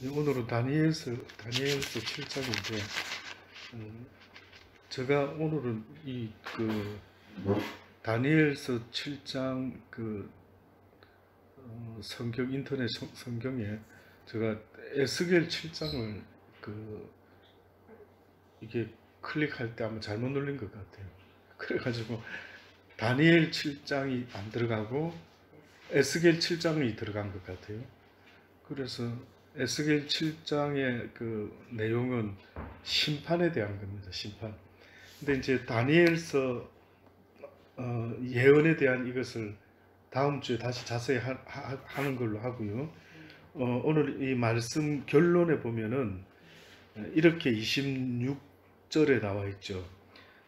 오늘은 다니엘서 7장인데, 제가 오늘은 다니엘서 7장 성경, 인터넷 성경에 제가 에스겔 7장을 이게 클릭할 때 아마 잘못 눌린 것 같아요. 그래가지고 다니엘 7장이 안 들어가고 에스겔 7장이 들어간 것 같아요. 그래서 에스겔 7장의 내용은 심판에 대한 겁니다. 심판. 근데 이제 다니엘서 예언에 대한 이것을 다음 주에 다시 자세히 하는 걸로 하고요. 오늘 이 말씀 결론에 보면은 이렇게 26절에 나와 있죠.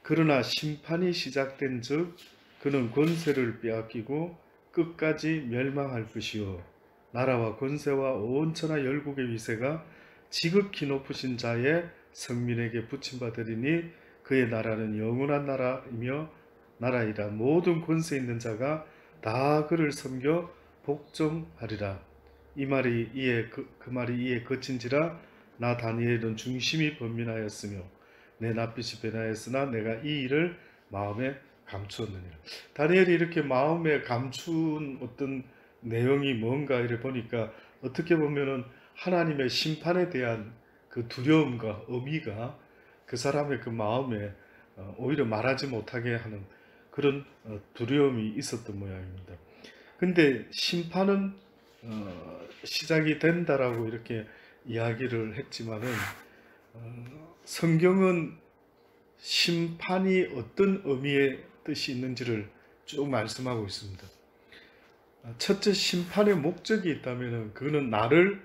그러나 심판이 시작된 즉 그는 권세를 빼앗기고 끝까지 멸망할 것이요 나라와 권세와 온 천하 열국의 위세가 지극히 높으신 자의 성민에게 붙임받으리니 그의 나라는 영원한 나라이라 모든 권세 있는 자가 다 그를 섬겨 복종하리라. 이 말이 그 말이 이에 거친지라 나 다니엘은 중심이 번민하였으며 내 낯빛이 변하였으나 내가 이 일을 마음에 감추었느니라. 다니엘이 이렇게 마음에 감춘 어떤 내용이 뭔가 이래 보니까 어떻게 보면은 하나님의 심판에 대한 그 두려움과 의미가 그 사람의 그 마음에 오히려 말하지 못하게 하는 그런 두려움이 있었던 모양입니다. 근데 심판은 시작이 된다라고 이렇게 이야기를 했지만은 성경은 심판이 어떤 의미의 뜻이 있는지를 쭉 말씀하고 있습니다. 첫째, 심판의 목적이 있다면 그거는 나를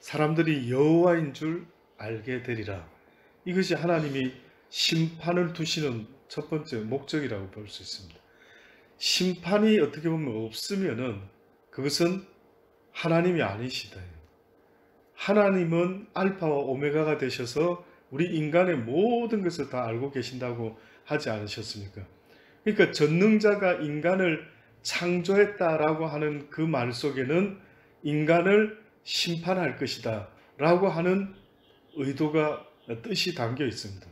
사람들이 여호와인 줄 알게 되리라. 이것이 하나님이 심판을 두시는 첫 번째 목적이라고 볼 수 있습니다. 심판이 어떻게 보면 없으면은 그것은 하나님이 아니시다. 하나님은 알파와 오메가가 되셔서 우리 인간의 모든 것을 다 알고 계신다고 하지 않으셨습니까? 그러니까 전능자가 인간을 창조했다라고 하는 그 말 속에는 인간을 심판할 것이다 라고 하는 의도가 뜻이 담겨 있습니다.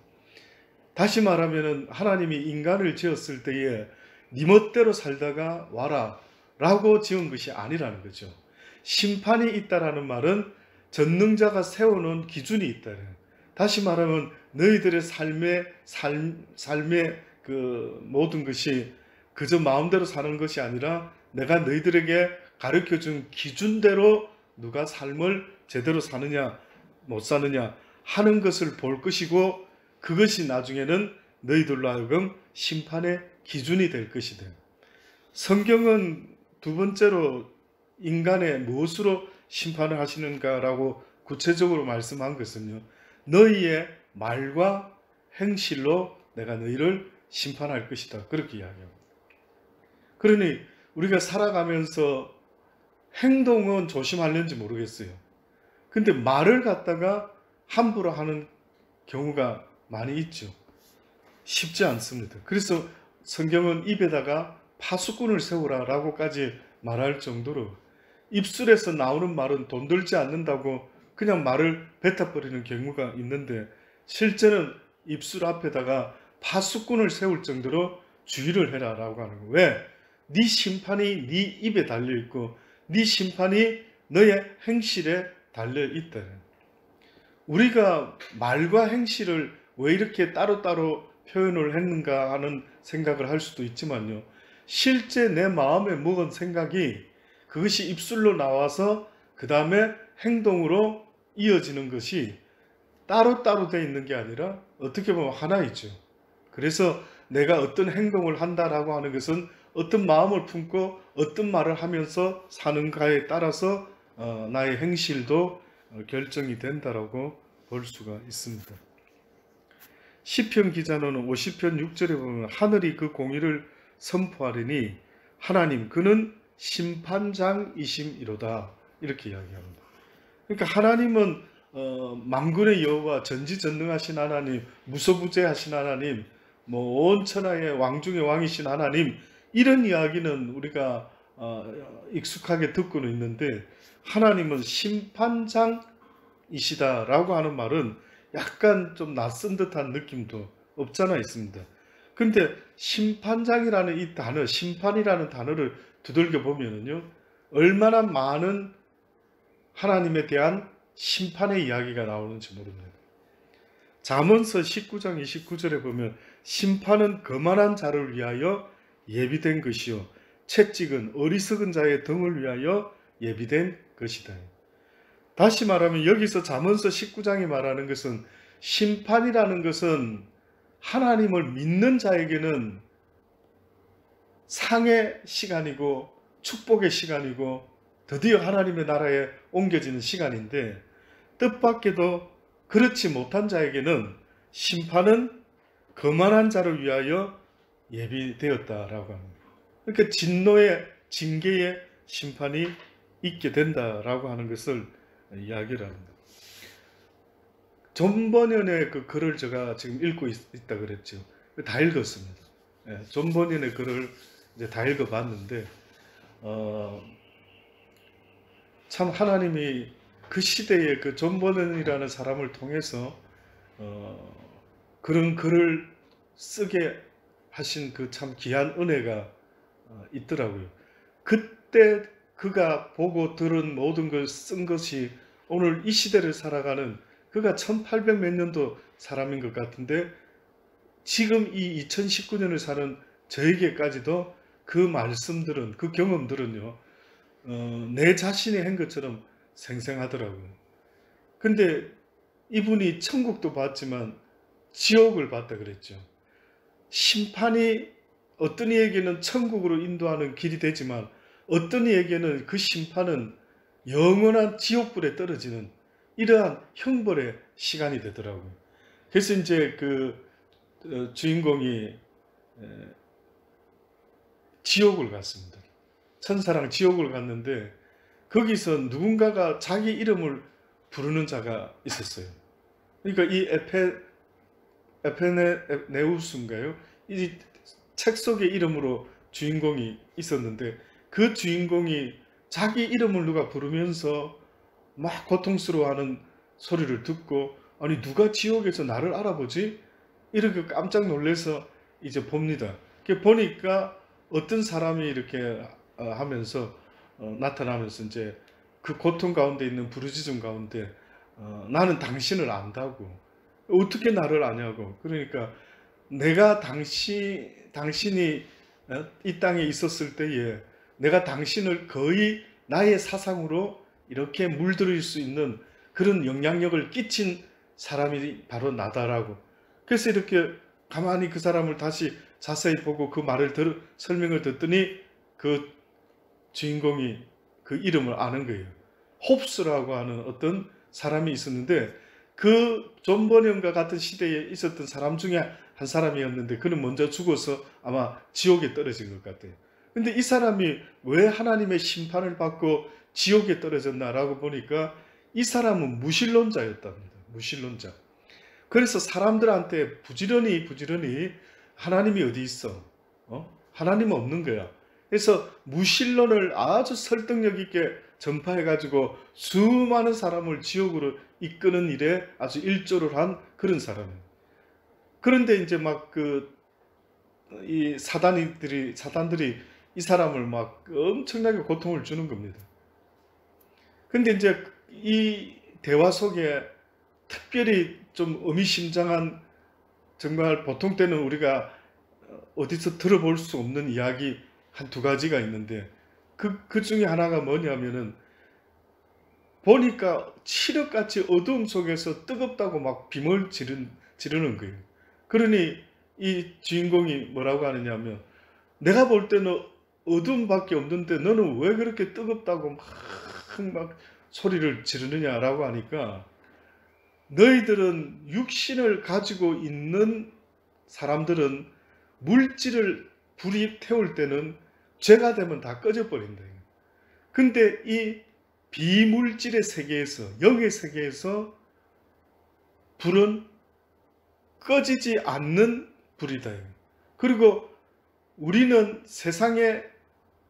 다시 말하면 하나님이 인간을 지었을 때에 네 멋대로 살다가 와라 라고 지은 것이 아니라는 거죠. 심판이 있다라는 말은 전능자가 세워놓은 기준이 있다. 다시 말하면 너희들의 삶의 그 모든 것이 그저 마음대로 사는 것이 아니라 내가 너희들에게 가르쳐준 기준대로 누가 삶을 제대로 사느냐 못 사느냐 하는 것을 볼 것이고 그것이 나중에는 너희들로 하여금 심판의 기준이 될 것이다. 성경은 두 번째로 인간의 무엇으로 심판을 하시는가라고 구체적으로 말씀한 것은요. 너희의 말과 행실로 내가 너희를 심판할 것이다. 그렇게 이야기합니다. 그러니 우리가 살아가면서 행동은 조심하려는지 모르겠어요. 근데 말을 갖다가 함부로 하는 경우가 많이 있죠. 쉽지 않습니다. 그래서 성경은 입에다가 파수꾼을 세우라라고까지 말할 정도로 입술에서 나오는 말은 돈 들지 않는다고 그냥 말을 뱉어버리는 경우가 있는데 실제는 입술 앞에다가 파수꾼을 세울 정도로 주의를 해라라고 하는 거예요. 왜? 네 심판이 네 입에 달려있고 네 심판이 너의 행실에 달려있다. 우리가 말과 행실을 왜 이렇게 따로따로 표현을 했는가 하는 생각을 할 수도 있지만요. 실제 내 마음에 먹은 생각이 그것이 입술로 나와서 그 다음에 행동으로 이어지는 것이 따로따로 되어 있는 게 아니라 어떻게 보면 하나이죠. 그래서 내가 어떤 행동을 한다라고 하는 것은 어떤 마음을 품고 어떤 말을 하면서 사는가에 따라서 나의 행실도 결정이 된다라고 볼 수가 있습니다. 시편 기자는 50편 6절에 보면 하늘이 그 공의를 선포하리니 하나님 그는 심판장이심이로다 이렇게 이야기합니다. 그러니까 하나님은 만군의 여호와 전지전능하신 하나님, 무소부재하신 하나님, 온 천하의 왕 중의 왕이신 하나님 이런 이야기는 우리가 익숙하게 듣고는 있는데 하나님은 심판장이시다라고 하는 말은 약간 좀 낯선 듯한 느낌도 없잖아 있습니다. 근데 심판장이라는 이 단어, 심판이라는 단어를 두들겨 보면은요, 얼마나 많은 하나님에 대한 심판의 이야기가 나오는지 모릅니다. 잠언서 19장 29절에 보면 심판은 거만한 자를 위하여 예비된 것이요 채찍은 어리석은 자의 등을 위하여 예비된 것이다. 다시 말하면 여기서 잠언서 19장이 말하는 것은 심판이라는 것은 하나님을 믿는 자에게는 상의 시간이고 축복의 시간이고 드디어 하나님의 나라에 옮겨지는 시간인데, 뜻밖에도 그렇지 못한 자에게는 심판은 거만한 자를 위하여 예비되었다라고 합니다. 그러니까 진노의 징계의 심판이 있게 된다라고 하는 것을 이야기를 합니다. 존 버년의 그 글을 제가 지금 읽고 있다 그랬죠. 다 읽었습니다. 존 버년의 글을 이제 다 읽어봤는데 참 하나님이 그 시대에 그 존 버년이라는 사람을 통해서 그런 글을 쓰게 하신 그 참 귀한 은혜가 있더라고요. 그때 그가 보고 들은 모든 걸 쓴 것이 오늘 이 시대를 살아가는 그가 1800 몇 년도 사람인 것 같은데, 지금 이 2019년을 사는 저에게까지도 그 말씀들은, 그 경험들은요, 내 자신이 한 것처럼 생생하더라고요. 근데 이분이 천국도 봤지만 지옥을 봤다 그랬죠. 심판이 어떤 이에게는 천국으로 인도하는 길이 되지만 어떤 이에게는 그 심판은 영원한 지옥불에 떨어지는 이러한 형벌의 시간이 되더라고요. 그래서 이제 그 주인공이 지옥을 갔습니다. 천사랑 지옥을 갔는데 거기서 누군가가 자기 이름을 부르는 자가 있었어요. 그러니까 이 에페네우스인가요? 이 책 속의 이름으로 주인공이 있었는데 그 주인공이 자기 이름을 누가 부르면서 막 고통스러워하는 소리를 듣고, 아니 누가 지옥에서 나를 알아보지? 이렇게 깜짝 놀라서 이제 봅니다. 보니까 어떤 사람이 이렇게 하면서 나타나면서 이제 그 고통 가운데 있는 부르짖음 가운데 나는 당신을 안다고. 어떻게 나를 아냐고. 그러니까 내가 당신이 이 땅에 있었을 때에 내가 당신을 거의 나의 사상으로 이렇게 물들일 수 있는 그런 영향력을 끼친 사람이 바로 나다라고. 그래서 이렇게 가만히 그 사람을 다시 자세히 보고 그 말을 설명을 듣더니 그 주인공이 그 이름을 아는 거예요. 홉스라고 하는 어떤 사람이 있었는데 그 존 버년과 같은 시대에 있었던 사람 중에 한 사람이었는데 그는 먼저 죽어서 아마 지옥에 떨어진 것 같아요. 근데 이 사람이 왜 하나님의 심판을 받고 지옥에 떨어졌나라고 보니까 이 사람은 무신론자였답니다. 무신론자. 그래서 사람들한테 부지런히 하나님이 어디 있어? 하나님은 없는 거야. 그래서 무신론을 아주 설득력 있게 전파해가지고 수많은 사람을 지옥으로 이끄는 일에 아주 일조를 한 그런 사람이에요. 그런데 이제 막 이 사단들이 이 사람을 막 엄청나게 고통을 주는 겁니다. 근데 이제 이 대화 속에 특별히 좀 의미심장한, 정말 보통 때는 우리가 어디서 들어볼 수 없는 이야기 한 두 가지가 있는데 그 중에 하나가 뭐냐면은 보니까 칠흑같이 어두움 속에서 뜨겁다고 막 빔을 지르는 거예요. 그러니 이 주인공이 뭐라고 하느냐면 내가 볼 때는 어둠밖에 없는데 너는 왜 그렇게 뜨겁다고 막 소리를 지르느냐라고 하니까 너희들은 육신을 가지고 있는 사람들은 물질을 불이 태울 때는 죄가 되면 다 꺼져버린다. 근데 이 비물질의 세계에서, 영의 세계에서 불은 꺼지지 않는 불이다. 그리고 우리는 세상에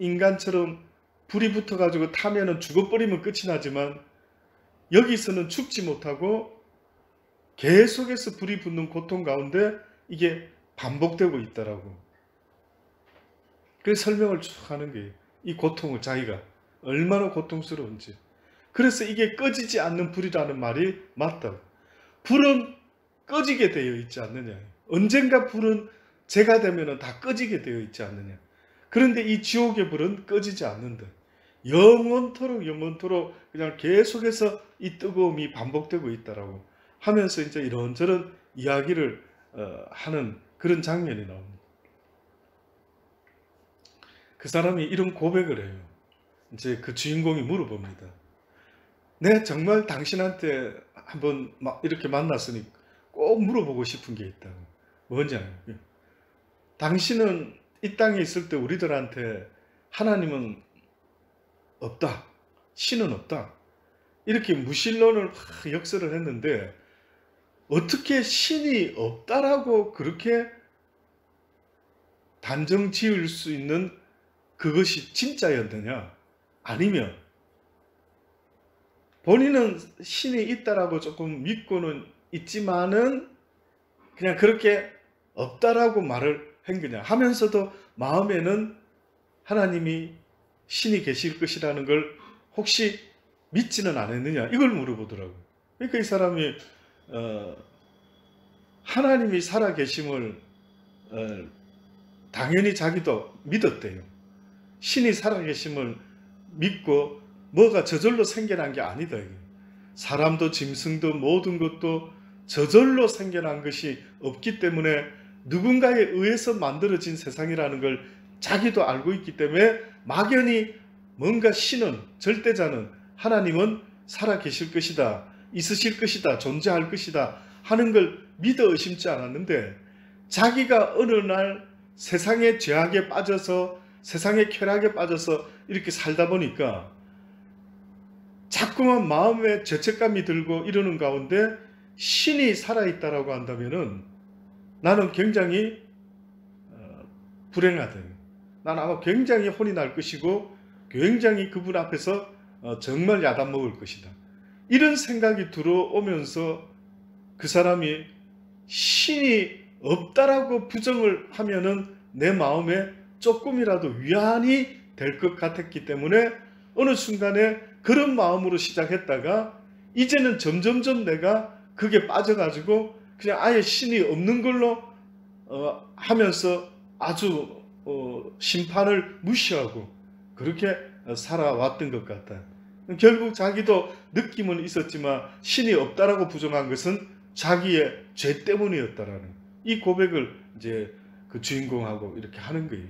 인간처럼 불이 붙어가지고 타면은 죽어버리면 끝이 나지만 여기서는 죽지 못하고 계속해서 불이 붙는 고통 가운데 이게 반복되고 있다라고. 그래서 설명을 쭉 하는 거예요. 이 고통을 자기가 얼마나 고통스러운지. 그래서 이게 꺼지지 않는 불이라는 말이 맞다. 불은 꺼지게 되어 있지 않느냐. 언젠가 불은 재가 되면 다 꺼지게 되어 있지 않느냐. 그런데 이 지옥의 불은 꺼지지 않는다. 영원토록 그냥 계속해서 이 뜨거움이 반복되고 있다라고 하면서 이제 이런저런 이야기를 하는 그런 장면이 나옵니다. 그 사람이 이런 고백을 해요. 이제 그 주인공이 물어봅니다. 내가 정말 당신한테 한번 막 이렇게 만났으니 꼭 물어보고 싶은 게 있다. 뭐냐? 당신은 이 땅에 있을 때 우리들한테 하나님은 없다. 신은 없다. 이렇게 무신론을 역설을 했는데 어떻게 신이 없다라고 그렇게 단정 지을 수 있는 그것이 진짜였느냐? 아니면 본인은 신이 있다라고 조금 믿고는 있지만은 그냥 그렇게 없다라고 말을 한 거냐 하면서도 마음에는 하나님이 신이 계실 것이라는 걸 혹시 믿지는 않았느냐 이걸 물어보더라고요. 그러니까 이 사람이 하나님이 살아계심을 당연히 자기도 믿었대요. 신이 살아계심을 믿고 뭐가 저절로 생겨난 게 아니다. 사람도 짐승도 모든 것도 저절로 생겨난 것이 없기 때문에 누군가에 의해서 만들어진 세상이라는 걸 자기도 알고 있기 때문에 막연히 뭔가 신은, 절대자는, 하나님은 살아계실 것이다, 있으실 것이다, 존재할 것이다 하는 걸 믿어 의심치 않았는데 자기가 어느 날 세상의 죄악에 빠져서 세상의 쾌락에 빠져서 이렇게 살다 보니까 자꾸만 마음에 죄책감이 들고 이러는 가운데 신이 살아있다라고 한다면은 나는 굉장히 불행하다. 나는 아마 굉장히 혼이 날 것이고 굉장히 그분 앞에서 정말 야단 먹을 것이다. 이런 생각이 들어오면서 그 사람이 신이 없다라고 부정을 하면은 내 마음에 조금이라도 위안이 될 것 같았기 때문에 어느 순간에 그런 마음으로 시작했다가 이제는 점점점 내가 그게 빠져가지고 그냥 아예 신이 없는 걸로 하면서 아주 심판을 무시하고 그렇게 살아왔던 것 같다. 결국 자기도 느낌은 있었지만 신이 없다라고 부정한 것은 자기의 죄 때문이었다라는 이 고백을 이제 그 주인공하고 이렇게 하는 거예요.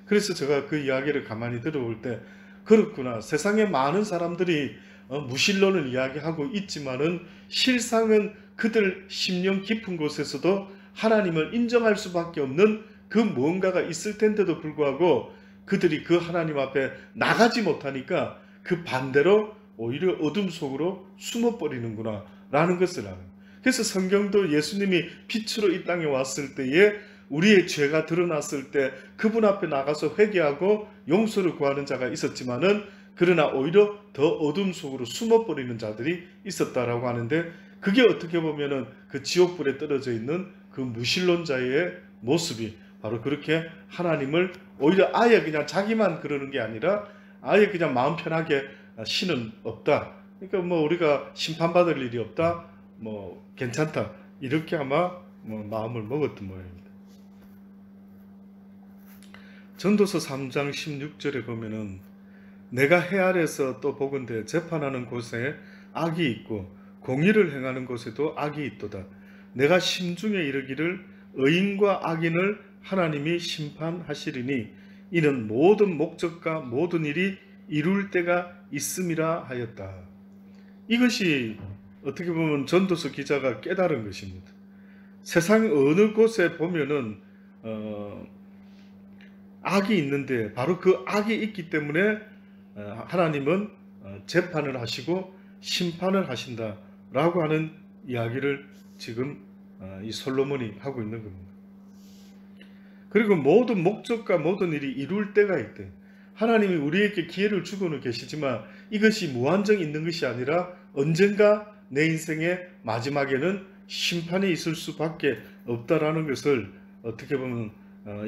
그래서 제가 그 이야기를 가만히 들어볼 때 그렇구나. 세상에 많은 사람들이 무신론을 이야기하고 있지만은 실상은 그들 심령 깊은 곳에서도 하나님을 인정할 수밖에 없는 그 무언가가 있을 텐데도 불구하고 그들이 그 하나님 앞에 나가지 못하니까 그 반대로 오히려 어둠 속으로 숨어버리는구나 라는 것을 알아요. 그래서 성경도 예수님이 빛으로 이 땅에 왔을 때에 우리의 죄가 드러났을 때 그분 앞에 나가서 회개하고 용서를 구하는 자가 있었지만은 그러나 오히려 더 어둠 속으로 숨어버리는 자들이 있었다라고 하는데 그게 어떻게 보면은 그 지옥불에 떨어져 있는 그 무신론자의 모습이 바로 그렇게 하나님을 오히려 아예 그냥 자기만 그러는 게 아니라 아예 그냥 마음 편하게 신은 없다. 그러니까 뭐 우리가 심판받을 일이 없다. 뭐 괜찮다. 이렇게 아마 뭐 마음을 먹었던 모양입니다. 전도서 3장 16절에 보면은 내가 해 아래서 또 보건대 재판하는 곳에 악이 있고 공의를 행하는 곳에도 악이 있도다. 내가 심중에 이르기를 의인과 악인을 하나님이 심판하시리니 이는 모든 목적과 모든 일이 이룰 때가 있음이라 하였다. 이것이 어떻게 보면 전도서 기자가 깨달은 것입니다. 세상 어느 곳에 보면은 악이 있는데 바로 그 악이 있기 때문에 하나님은 재판을 하시고 심판을 하신다라고 하는 이야기를 지금 이 솔로몬이 하고 있는 겁니다. 그리고 모든 목적과 모든 일이 이룰 때가 있대. 하나님이 우리에게 기회를 주고는 계시지만 이것이 무한정 있는 것이 아니라 언젠가 내 인생의 마지막에는 심판이 있을 수밖에 없다라는 것을 어떻게 보면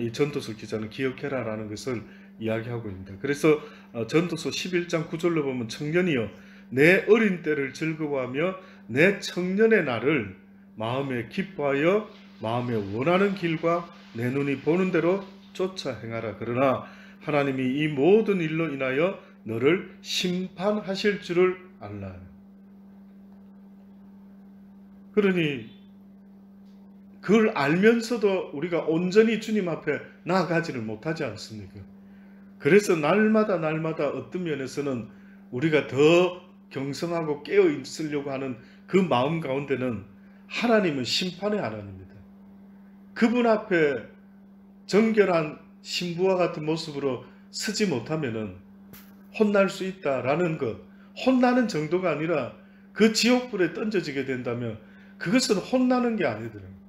이 전도서 기자는 기억해라라는 것을 이야기하고 있습니다. 그래서 전도서 11장 9절로 보면 청년이여 내 어린 때를 즐거워하며 내 청년의 날을 마음에 기뻐하여 마음에 원하는 길과 내 눈이 보는 대로 쫓아 행하라. 그러나 하나님이 이 모든 일로 인하여 너를 심판하실 줄을 알라. 그러니 그걸 알면서도 우리가 온전히 주님 앞에 나아가지를 못하지 않습니까? 그래서 날마다 어떤 면에서는 우리가 더 경성하고 깨어 있으려고 하는 그 마음 가운데는 하나님은 심판의 하나님입니다. 그분 앞에 정결한 신부와 같은 모습으로 서지 못하면은 혼날 수 있다라는 것, 혼나는 정도가 아니라 그 지옥불에 던져지게 된다면 그것은 혼나는 게 아니더라고요.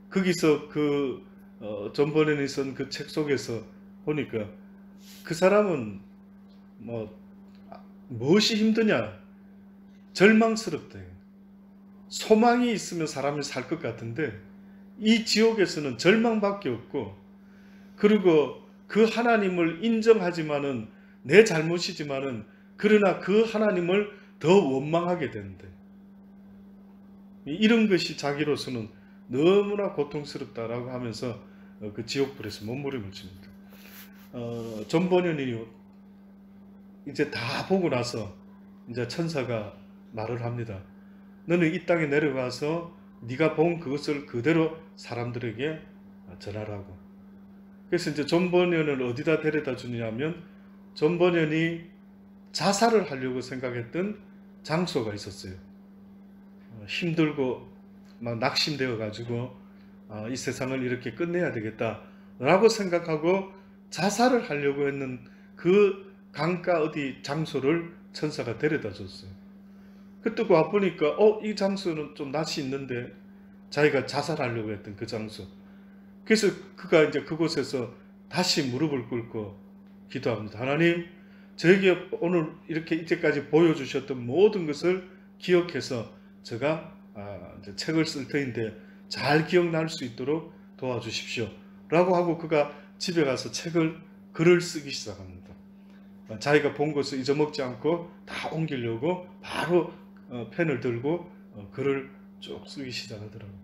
거기서 존 버nen이 쓴 그 책 속에서 보니까 그 사람은 무엇이 힘드냐? 절망스럽대. 소망이 있으면 사람이 살 것 같은데 이 지옥에서는 절망밖에 없고, 그리고 그 하나님을 인정하지만은 내 잘못이지만은 그러나 그 하나님을 더 원망하게 되는데, 이런 것이 자기로서는 너무나 고통스럽다라고 하면서 그 지옥불에서 몸부림을 칩니다. 존 버nen이 이제 다 보고 나서 이제 천사가 말을 합니다. 너는 이 땅에 내려가서 네가 본 그것을 그대로 사람들에게 전하라고. 그래서 이제 존 버nen을 어디다 데려다 주냐면 존 버nen이 자살을 하려고 생각했던 장소가 있었어요. 힘들고 막 낙심되어 가지고 이 세상을 이렇게 끝내야 되겠다라고 생각하고 자살을 하려고 했는 그 강가 어디 장소를 천사가 데려다 줬어요. 그때 와보니까 이 장소는 좀 낯이 있는데, 자기가 자살하려고 했던 그 장소. 그래서 그가 이제 그곳에서 다시 무릎을 꿇고 기도합니다. 하나님, 저에게 오늘 이렇게 이때까지 보여주셨던 모든 것을 기억해서 제가 이제 책을 쓸 터인데 잘 기억날 수 있도록 도와주십시오 라고 하고 그가 집에 가서 글을 쓰기 시작합니다. 자기가 본 것을 잊어먹지 않고 다 옮기려고 바로 펜을 들고 글을 쭉 쓰기 시작하더라고요.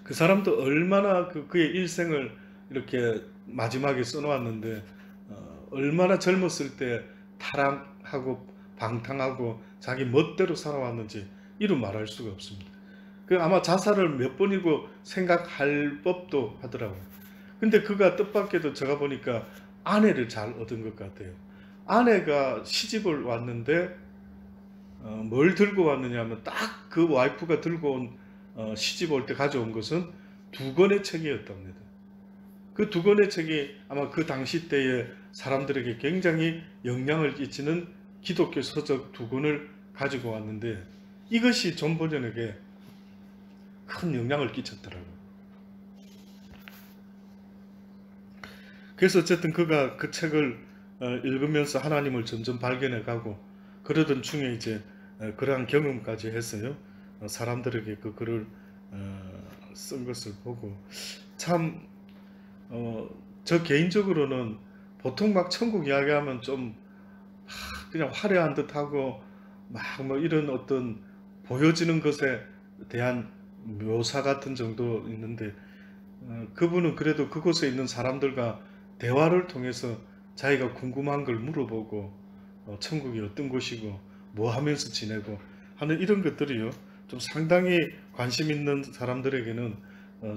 그 사람도 얼마나 그의 일생을 이렇게 마지막에 써놓았는데 얼마나 젊었을 때 타락하고 방탕하고 자기 멋대로 살아왔는지 이루 말할 수가 없습니다. 아마 자살을 몇 번이고 생각할 법도 하더라고요. 근데 그가 뜻밖에도 제가 보니까 아내를 잘 얻은 것 같아요. 아내가 시집을 왔는데 뭘 들고 왔느냐 하면 딱 그 와이프가 들고 온 시집 올 때 가져온 것은 2권의 책이었답니다. 그 2권의 책이 아마 그 당시 때에 사람들에게 굉장히 영향을 끼치는 기독교 서적 2권을 가지고 왔는데 이것이 존 버nen에게 큰 영향을 끼쳤더라고요. 그래서 어쨌든 그가 그 책을 읽으면서 하나님을 점점 발견해 가고 그러던 중에 이제 그러한 경험까지 했어요. 사람들에게 그 글을 쓴 것을 보고 참 저 개인적으로는 보통 막 천국 이야기하면 좀 그냥 화려한 듯하고 막 이런 어떤 보여지는 것에 대한 묘사 같은 정도 있는데 그분은 그래도 그곳에 있는 사람들과 대화를 통해서 자기가 궁금한 걸 물어보고 천국이 어떤 곳이고 뭐 하면서 지내고 하는 이런 것들이요 좀 상당히 관심 있는 사람들에게는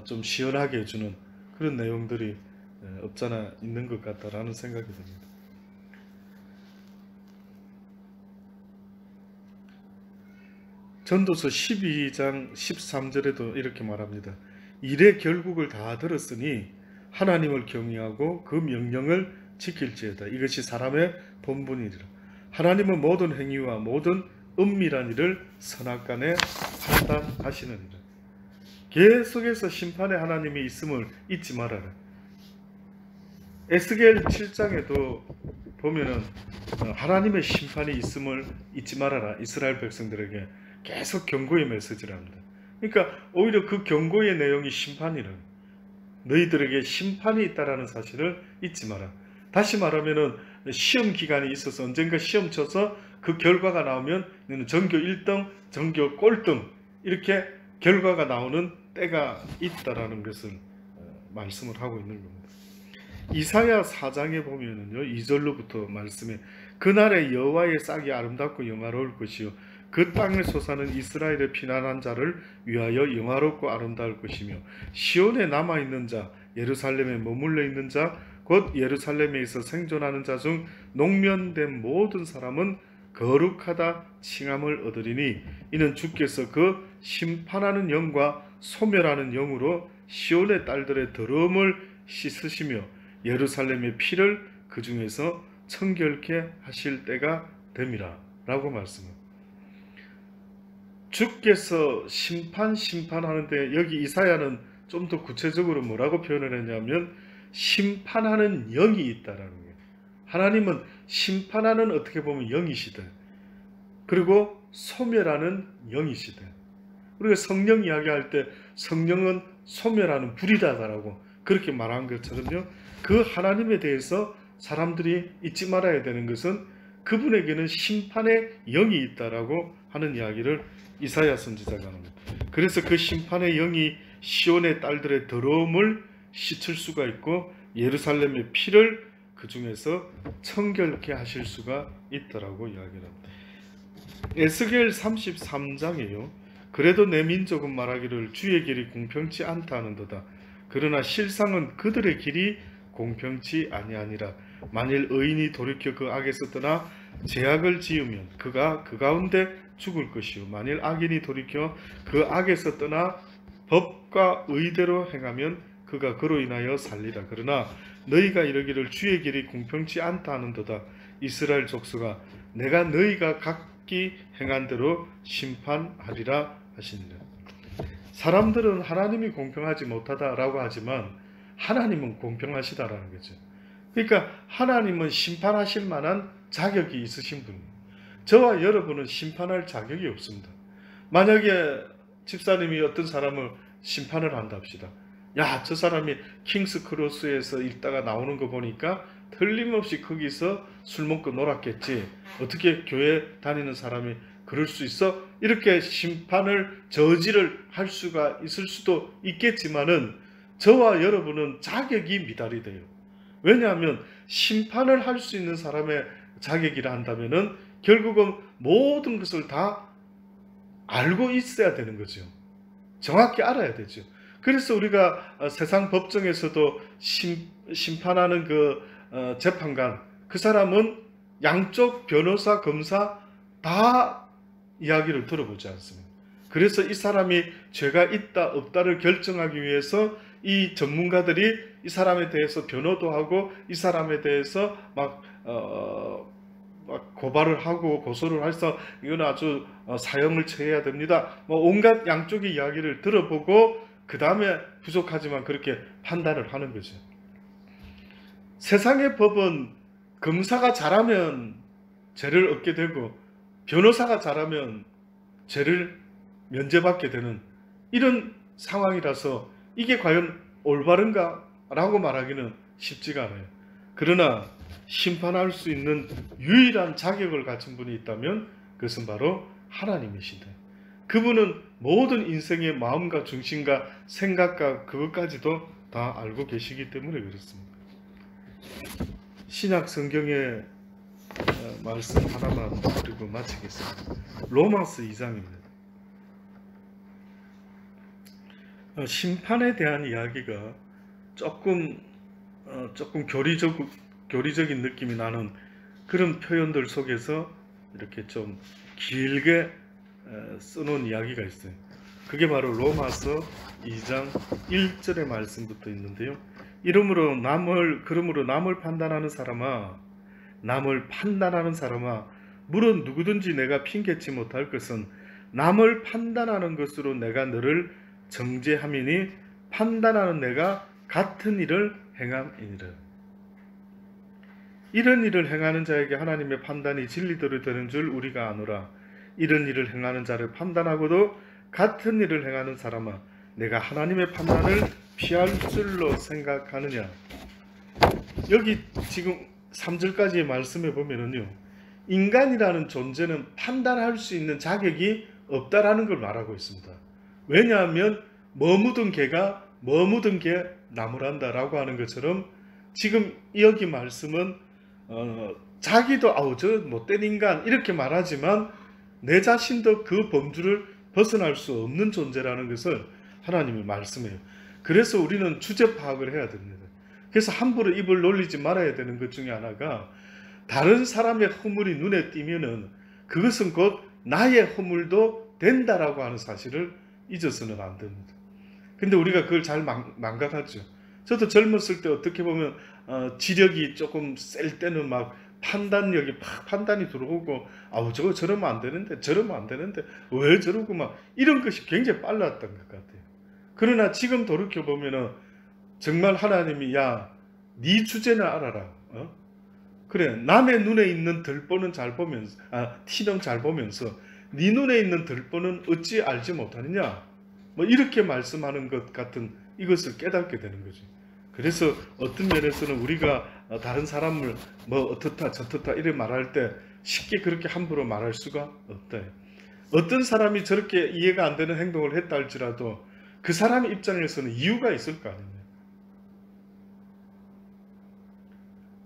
좀 시원하게 해주는 그런 내용들이 없잖아 있는 것 같다라는 생각이 듭니다. 전도서 12장 13절에도 이렇게 말합니다. 일의 결국을 다 들었으니 하나님을 경외하고 그 명령을 지킬지어다. 이것이 사람의 본분이니라. 하나님은 모든 행위와 모든 은밀한 일을 선악간에 판단하시느니라. 계속해서 심판의 하나님이 있음을 잊지 말아라. 에스겔 7장에도 보면은 하나님의 심판이 있음을 잊지 말아라, 이스라엘 백성들에게 계속 경고의 메시지를 합니다. 그러니까 오히려 그 경고의 내용이 심판이라, 너희들에게 심판이 있다라는 사실을 잊지 마라. 다시 말하면은 시험 기간이 있어서 언젠가 시험 쳐서 그 결과가 나오면 너는 전교 1등, 전교 꼴등 이렇게 결과가 나오는 때가 있다라는 것을 말씀을 하고 있는 겁니다. 이사야 4장에 보면은요, 2절로부터 말씀해, 그날에 여호와의 싹이 아름답고 영화로울 것이요 그 땅에 솟아는 이스라엘의 피난한 자를 위하여 영화롭고 아름다울 것이며, 시온에 남아있는 자, 예루살렘에 머물러 있는 자, 곧 예루살렘에 있어 생존하는 자 중 농면된 모든 사람은 거룩하다 칭함을 얻으리니, 이는 주께서 그 심판하는 영과 소멸하는 영으로 시온의 딸들의 더러움을 씻으시며 예루살렘의 피를 그 중에서 청결케 하실 때가 됨이라 라고 말씀합니다. 주께서 심판하는데, 여기 이사야는 좀 더 구체적으로 뭐라고 표현을 했냐면 심판하는 영이 있다라는 거예요. 하나님은 심판하는, 어떻게 보면 영이시다. 그리고 소멸하는 영이시다. 우리가 성령 이야기할 때 성령은 소멸하는 불이다라고 그렇게 말한 것처럼요, 그 하나님에 대해서 사람들이 잊지 말아야 되는 것은 그분에게는 심판의 영이 있다라고 하는 이야기를 이사야 선지자가 합니다. 그래서 그 심판의 영이 시온의 딸들의 더러움을 씻을 수가 있고 예루살렘의 피를 그 중에서 청결케 하실 수가 있다라고 이야기를 합니다. 에스겔 33장에요. 그래도 내 민족은 말하기를 주의 길이 공평치 않다 하는도다. 그러나 실상은 그들의 길이 공평치 아니하니라. 만일 의인이 돌이켜 그 악에서 떠나 죄악을 지으면 그가 그 가운데 죽을 것이요 만일 악인이 돌이켜 그 악에서 떠나 법과 의대로 행하면 그가 그로 인하여 살리라. 그러나 너희가 이르기를 주의 길이 공평치 않다 하는도다. 이스라엘 족속아, 내가 너희가 각기 행한 대로 심판하리라 하시니라. 사람들은 하나님이 공평하지 못하다라고 하지만 하나님은 공평하시다라는 거죠. 그러니까 하나님은 심판하실 만한 자격이 있으신 분이에요. 저와 여러분은 심판할 자격이 없습니다. 만약에 집사님이 어떤 사람을 심판을 한다 합시다. 야, 저 사람이 킹스크로스에서 있다가 나오는 거 보니까 틀림없이 거기서 술 먹고 놀았겠지. 어떻게 교회 다니는 사람이 그럴 수 있어? 이렇게 심판을 저지를 할 수가 있을 수도 있겠지만은 저와 여러분은 자격이 미달이 돼요. 왜냐하면 심판을 할 수 있는 사람의 자격이라 한다면은 결국은 모든 것을 다 알고 있어야 되는 거죠. 정확히 알아야 되죠. 그래서 우리가 세상 법정에서도 심판하는 그 재판관, 그 사람은 양쪽 변호사, 검사 다 이야기를 들어보지 않습니다. 그래서 이 사람이 죄가 있다 없다를 결정하기 위해서 이 전문가들이 이 사람에 대해서 변호도 하고 이 사람에 대해서 막 고발을 하고 고소를 해서 이건 아주 사형을 처해야 됩니다. 온갖 양쪽의 이야기를 들어보고 그 다음에 부족하지만 그렇게 판단을 하는 거죠. 세상의 법은 검사가 잘하면 죄를 얻게 되고 변호사가 잘하면 죄를 면제받게 되는 이런 상황이라서 이게 과연 올바른가? 라고 말하기는 쉽지가 않아요. 그러나 심판할 수 있는 유일한 자격을 가진 분이 있다면 그것은 바로 하나님이시다. 그분은 모든 인생의 마음과 중심과 생각과 그것까지도 다 알고 계시기 때문에 그렇습니다. 신약 성경의 말씀 하나만 드리고 마치겠습니다. 로마서 2장입니다. 심판에 대한 이야기가 조금 교리적인 느낌이 나는 그런 표현들 속에서 이렇게 좀 길게 써놓은 이야기가 있어요. 그게 바로 로마서 2장 1절의 말씀부터 있는데요. 그러므로 남을 판단하는 사람아, 물론 누구든지 내가 핑계치 못할 것은 남을 판단하는 것으로 내가 너를 정죄함이니 판단하는 내가 같은 일을 행함이니라. 이런 일을 행하는 자에게 하나님의 판단이 진리대로 되는 줄 우리가 아노라. 이런 일을 행하는 자를 판단하고도 같은 일을 행하는 사람아, 내가 하나님의 판단을 피할 줄로 생각하느냐. 여기 지금 3절까지의 말씀에 보면은요, 인간이라는 존재는 판단할 수 있는 자격이 없다라는 걸 말하고 있습니다. 왜냐하면 머무든 개가 머무든 개 나무란다라고 하는 것처럼 지금 여기 말씀은 자기도 아우 저 못된 인간 이렇게 말하지만 내 자신도 그 범주를 벗어날 수 없는 존재라는 것을 하나님이 말씀해요. 그래서 우리는 주제 파악을 해야 됩니다. 그래서 함부로 입을 놀리지 말아야 되는 것 중에 하나가, 다른 사람의 허물이 눈에 띄면은 그것은 곧 나의 허물도 된다라고 하는 사실을 잊어서는 안 됩니다. 근데 우리가 그걸 잘 망각하죠. 저도 젊었을 때 어떻게 보면 지력이 조금 셀 때는 막 판단력이 팍 판단이 들어오고, 아우 저거 저러면 안 되는데 저러면 안 되는데 왜 저러고 막 이런 것이 굉장히 빨랐던 것 같아요. 그러나 지금 돌이켜 보면은 정말 하나님이 야, 네 주제는 알아라. 그래, 남의 눈에 있는 들보는 잘 보면서, 티는 잘 보면서 네 눈에 있는 들보는 어찌 알지 못하느냐. 뭐 이렇게 말씀하는 것 같은 이것을 깨닫게 되는 거죠. 그래서 어떤 면에서는 우리가 다른 사람을 뭐 어떻다 저떻다 이렇게 말할 때 쉽게 그렇게 함부로 말할 수가 없다. 어떤 사람이 저렇게 이해가 안 되는 행동을 했다 할지라도 그 사람 입장에서는 이유가 있을 거 아닙니까?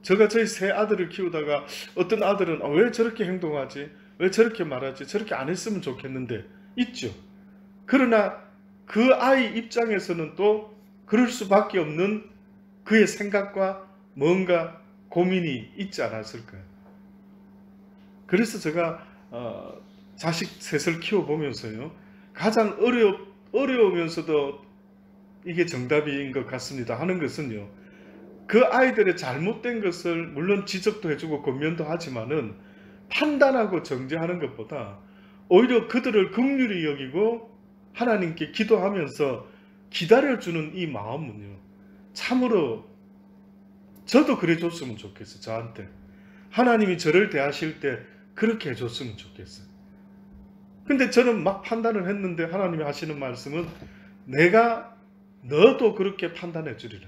제가 저희 세 아들을 키우다가 어떤 아들은 왜 저렇게 행동하지? 왜 저렇게 말하지? 저렇게 안 했으면 좋겠는데 있죠. 그러나 그 아이 입장에서는 또 그럴 수밖에 없는 그의 생각과 뭔가 고민이 있지 않았을까요? 그래서 제가 자식 셋을 키워보면서요, 가장 어려우면서도 이게 정답인 것 같습니다 하는 것은요, 그 아이들의 잘못된 것을 물론 지적도 해주고 권면도 하지만은 판단하고 정죄하는 것보다 오히려 그들을 긍휼히 여기고 하나님께 기도하면서 기다려주는 이 마음은요, 참으로 저도 그래 줬으면 좋겠어요. 저한테 하나님이 저를 대하실 때 그렇게 해줬으면 좋겠어요. 근데 저는 막 판단을 했는데 하나님이 하시는 말씀은 내가 너도 그렇게 판단해 주리라.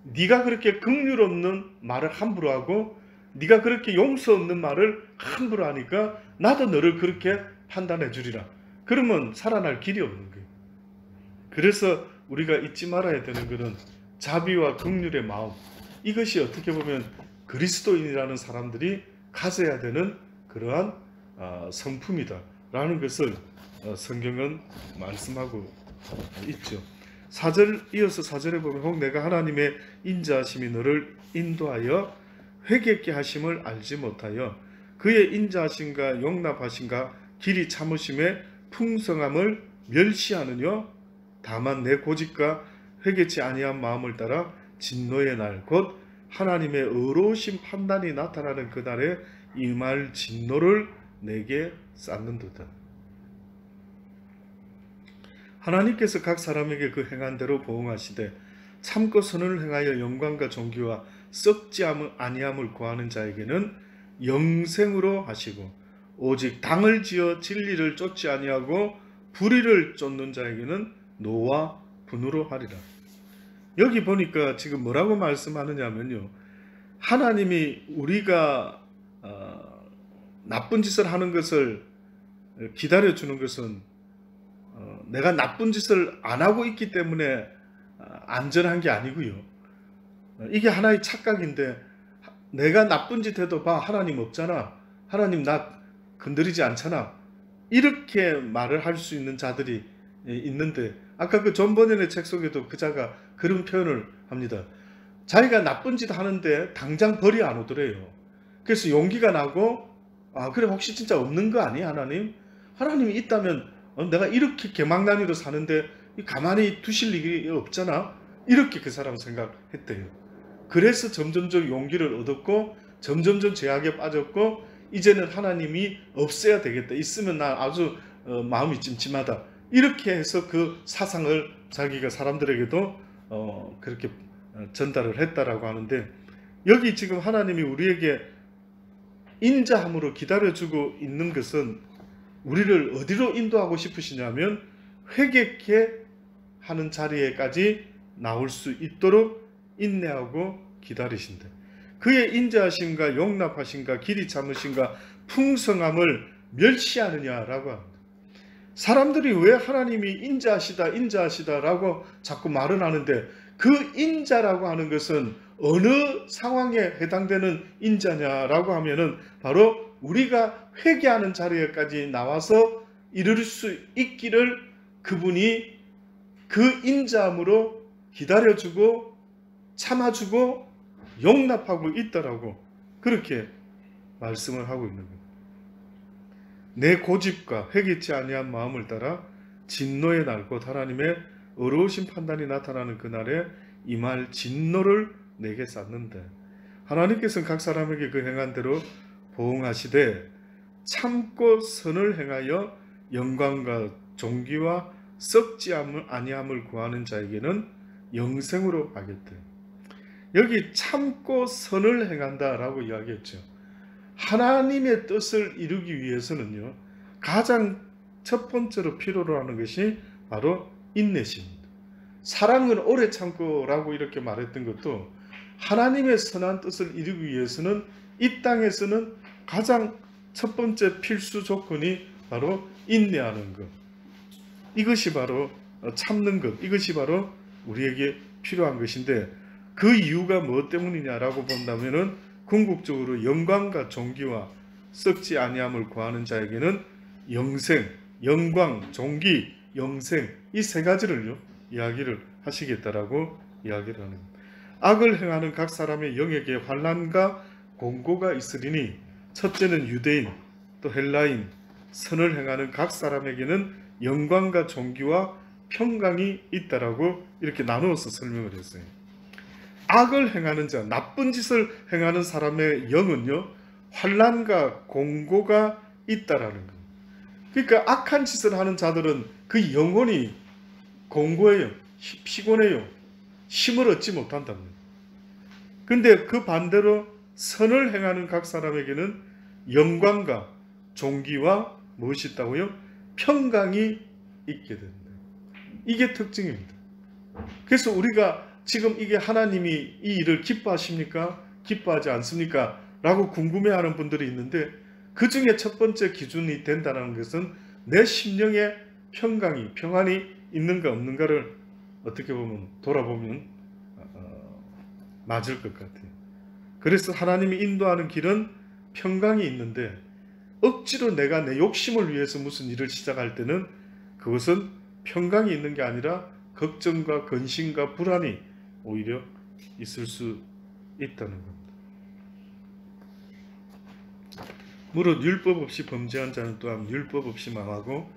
네가 그렇게 긍휼 없는 말을 함부로 하고 네가 그렇게 용서 없는 말을 함부로 하니까 나도 너를 그렇게 판단해 주리라. 그러면 살아날 길이 없는 거예요. 그래서 우리가 잊지 말아야 되는 것은 자비와 긍휼의 마음, 이것이 어떻게 보면 그리스도인이라는 사람들이 가져야 되는 그러한 성품이다 라는 것을 성경은 말씀하고 있죠. 4절 이어서 4절에 보면 혹 내가 하나님의 인자하심이 너를 인도하여 회개케 하심을 알지 못하여 그의 인자하심과 용납하심과 길이 참으심의 풍성함을 멸시하느뇨. 다만 내 고집과 회개치 아니한 마음을 따라 진노의 날 곧 하나님의 의로우신 판단이 나타나는 그날에 임할 진노를 내게 쌓는도다. 하나님께서 각 사람에게 그 행한 대로 보응하시되 참고 선을 행하여 영광과 존귀와 썩지 아니함을 구하는 자에게는 영생으로 하시고 오직 당을 지어 진리를 쫓지 아니하고 불의를 쫓는 자에게는 노와 분으로 하리라. 여기 보니까 지금 뭐라고 말씀하느냐면요, 하나님이 우리가 나쁜 짓을 하는 것을 기다려주는 것은 내가 나쁜 짓을 안 하고 있기 때문에 안전한 게 아니고요. 이게 하나의 착각인데, 내가 나쁜 짓 해도 봐 하나님 없잖아, 하나님 나 건드리지 않잖아, 이렇게 말을 할 수 있는 자들이 있는데, 아까 그 존 버년의 책 속에도 그자가 그런 표현을 합니다. 자기가 나쁜 짓 하는데 당장 벌이 안 오더래요. 그래서 용기가 나고 그래 혹시 진짜 없는 거 아니야 하나님? 하나님이 있다면 내가 이렇게 개망나니로 사는데 가만히 두실 일이 없잖아, 이렇게 그 사람 생각했대요. 그래서 점점점 용기를 얻었고 점점점 죄악에 빠졌고 이제는 하나님이 없애야 되겠다, 있으면 나 아주 마음이 찜찜하다, 이렇게 해서 그 사상을 자기가 사람들에게도 그렇게 전달을 했다라고 하는데, 여기 지금 하나님이 우리에게 인자함으로 기다려주고 있는 것은 우리를 어디로 인도하고 싶으시냐면 회개케 하는 자리에까지 나올 수 있도록 인내하고 기다리신다. 그의 인자하심과 용납하심과 길이 참으심과 풍성함을 멸시하느냐라고 합니다. 사람들이 왜 하나님이 인자하시다라고 자꾸 말을 하는데, 그 인자라고 하는 것은 어느 상황에 해당되는 인자냐라고 하면은 바로 우리가 회개하는 자리에까지 나와서 이룰 수 있기를 그분이 그 인자함으로 기다려주고 참아주고 용납하고 있다라고 그렇게 말씀을 하고 있는 겁니다. 내 고집과 회개치 아니한 마음을 따라 진노의 날 곧 하나님의 어려우신 판단이 나타나는 그날에 임할 진노를 내게 쌌는데, 하나님께서는 각 사람에게 그 행한 대로 보응하시되 참고 선을 행하여 영광과 존귀와 썩지 아니함을 구하는 자에게는 영생으로 하겠대. 여기 참고 선을 행한다라고 이야기했죠. 하나님의 뜻을 이루기 위해서는요, 가장 첫 번째로 필요로 하는 것이 바로 인내심입니다. 사랑은 오래 참고라고 이렇게 말했던 것도 하나님의 선한 뜻을 이루기 위해서는 이 땅에서는 가장 첫 번째 필수 조건이 바로 인내하는 것. 이것이 바로 참는 것. 이것이 바로 우리에게 필요한 것인데, 그 이유가 무엇 때문이냐라고 본다면은 궁극적으로 영광과 존귀와 썩지 아니함을 구하는 자에게는 영생, 영광, 존귀, 영생, 이 세 가지를요 이야기를 하시겠다라고 이야기를 하는 겁니다. 악을 행하는 각 사람의 영에게 환난과 공고가 있으리니 첫째는 유대인 또 헬라인, 선을 행하는 각 사람에게는 영광과 존귀와 평강이 있다라고 이렇게 나누어서 설명을 했어요. 악을 행하는 자, 나쁜 짓을 행하는 사람의 영은요 환난과 공고가 있다라는 겁니다. 그러니까 악한 짓을 하는 자들은 그 영혼이 공고해요, 피곤해요, 힘을 얻지 못한답니다. 근데 그 반대로 선을 행하는 각 사람에게는 영광과 존귀와 무엇이 있다고요? 평강이 있게 된다. 이게 특징입니다. 그래서 우리가 지금 이게 하나님이 이 일을 기뻐하십니까? 기뻐하지 않습니까? 라고 궁금해하는 분들이 있는데, 그 중에 첫 번째 기준이 된다는 것은 내 심령에 평강이, 평안이 있는가 없는가를 어떻게 보면 돌아보면 맞을 것 같아요. 그래서 하나님이 인도하는 길은 평강이 있는데, 억지로 내가 내 욕심을 위해서 무슨 일을 시작할 때는 그것은 평강이 있는 게 아니라 걱정과 근심과 불안이 오히려 있을 수 있다는 겁니다. 무릇 율법 없이 범죄한 자는 또한 율법 없이 망하고,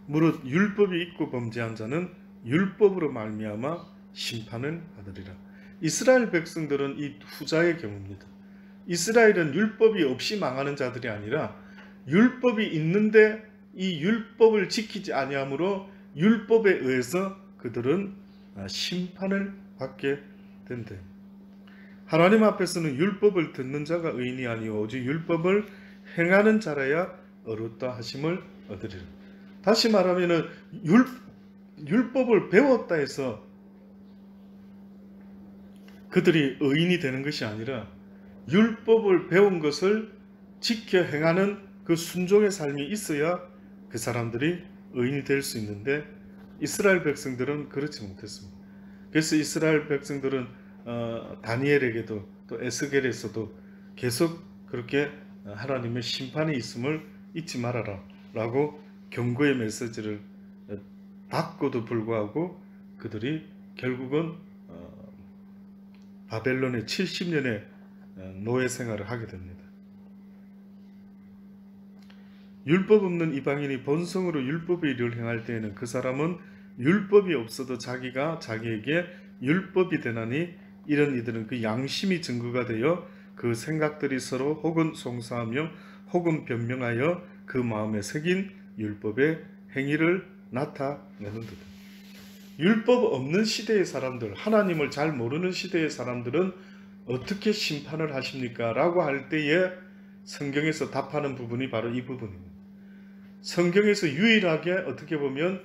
무릇 율법이 있고 범죄한 자는 율법으로 말미암아 심판을 받으리라. 이스라엘 백성들은 이 후자의 경우입니다. 이스라엘은 율법이 없이 망하는 자들이 아니라 율법이 있는데 이 율법을 지키지 아니함으로 율법에 의해서 그들은 심판을 받게 된대. 하나님 앞에서는 율법을 듣는 자가 의인이 아니오 오직 율법을 행하는 자라야 어렵다 하심을 얻으리라. 다시 말하면은 율법을 배웠다 해서 그들이 의인이 되는 것이 아니라 율법을 배운 것을 지켜 행하는 그 순종의 삶이 있어야 그 사람들이 의인이 될 수 있는데, 이스라엘 백성들은 그렇지 못했습니다. 그래서 이스라엘 백성들은 다니엘에게도 또 에스겔에서도 계속 그렇게 하나님의 심판이 있음을 잊지 말아라 라고 경고의 메시지를 받고도 불구하고 그들이 결국은 바벨론의 70년의 노예 생활을 하게 됩니다. 율법 없는 이방인이 본성으로 율법의 일을 행할 때에는 그 사람은 율법이 없어도 자기에게 율법이 되나니, 이런 이들은 그 양심이 증거가 되어 그 생각들이 서로 혹은 송사하며 혹은 변명하여 그 마음에 새긴 율법의 행위를 나타내는 듯. 율법 없는 시대의 사람들, 하나님을 잘 모르는 시대의 사람들은 어떻게 심판을 하십니까? 라고 할 때에 성경에서 답하는 부분이 바로 이 부분입니다. 성경에서 유일하게 어떻게 보면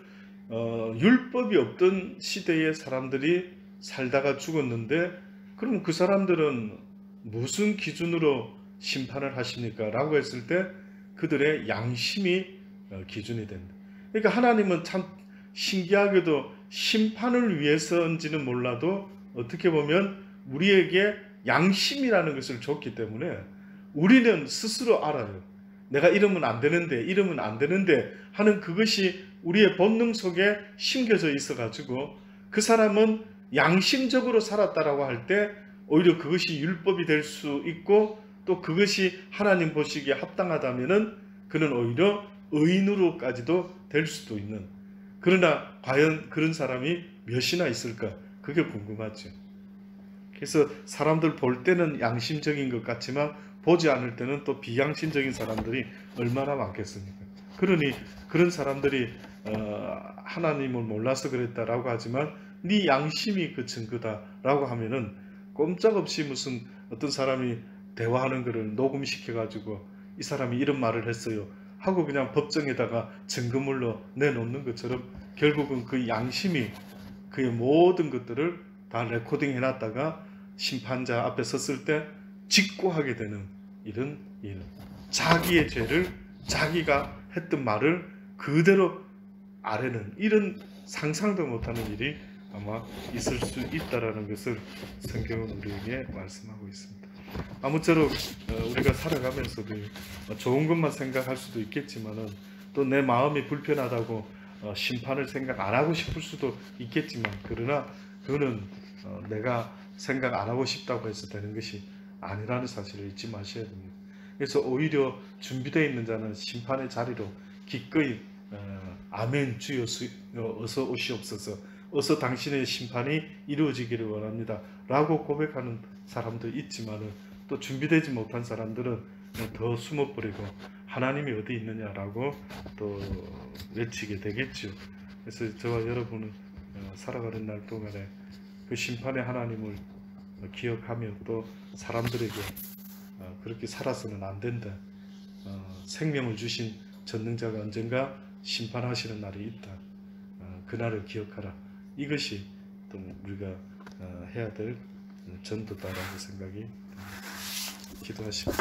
율법이 없던 시대의 사람들이 살다가 죽었는데, 그럼 그 사람들은 무슨 기준으로 심판을 하십니까? 라고 했을 때 그들의 양심이 기준이 된다. 그러니까 하나님은 참 신기하게도 심판을 위해서인지는 몰라도 어떻게 보면 우리에게 양심이라는 것을 줬기 때문에 우리는 스스로 알아요. 내가 이러면 안 되는데, 이러면 안 되는데 하는 그것이 우리의 본능 속에 심겨져 있어가지고 그 사람은 양심적으로 살았다라고 할 때 오히려 그것이 율법이 될 수 있고, 또 그것이 하나님 보시기에 합당하다면은 그는 오히려 의인으로까지도 될 수도 있는, 그러나 과연 그런 사람이 몇이나 있을까? 그게 궁금하죠. 그래서 사람들 볼 때는 양심적인 것 같지만 보지 않을 때는 또 비양심적인 사람들이 얼마나 많겠습니까? 그러니 그런 사람들이 하나님을 몰라서 그랬다라고 하지만 네 양심이 그 증거다라고 하면은 꼼짝없이 무슨 어떤 사람이 대화하는 것을 녹음시켜 가지고 이 사람이 이런 말을 했어요 하고 그냥 법정에다가 증거물로 내놓는 것처럼 결국은 그 양심이 그의 모든 것들을 다 레코딩 해놨다가 심판자 앞에 섰을 때 직고하게 되는 이런 일, 자기의 죄를 자기가 했던 말을 그대로 아뢰는 이런 상상도 못하는 일이 아마 있을 수 있다라는 것을 성경은 우리에게 말씀하고 있습니다. 아무쪼록 우리가 살아가면서도 좋은 것만 생각할 수도 있겠지만은 또 내 마음이 불편하다고 심판을 생각 안 하고 싶을 수도 있겠지만, 그러나 그거는 내가 생각 안 하고 싶다고 해서 되는 것이 아니라는 사실을 잊지 마셔야 됩니다. 그래서 오히려 준비되어 있는 자는 심판의 자리로 기꺼이 아멘 주여 어서 오시옵소서, 어서 당신의 심판이 이루어지기를 원합니다 라고 고백하는 사람도 있지만, 또 준비되지 못한 사람들은 더 숨어버리고 하나님이 어디 있느냐라고 또 외치게 되겠죠. 그래서 저와 여러분은 살아가는 날 동안에 그 심판의 하나님을 기억하며 또 사람들에게 그렇게 살아서는 안 된다, 생명을 주신 전능자가 언젠가 심판하시는 날이 있다, 그날을 기억하라, 이것이 또 우리가 해야 될 전도다라고 생각이 듭니다. 기도하십시오.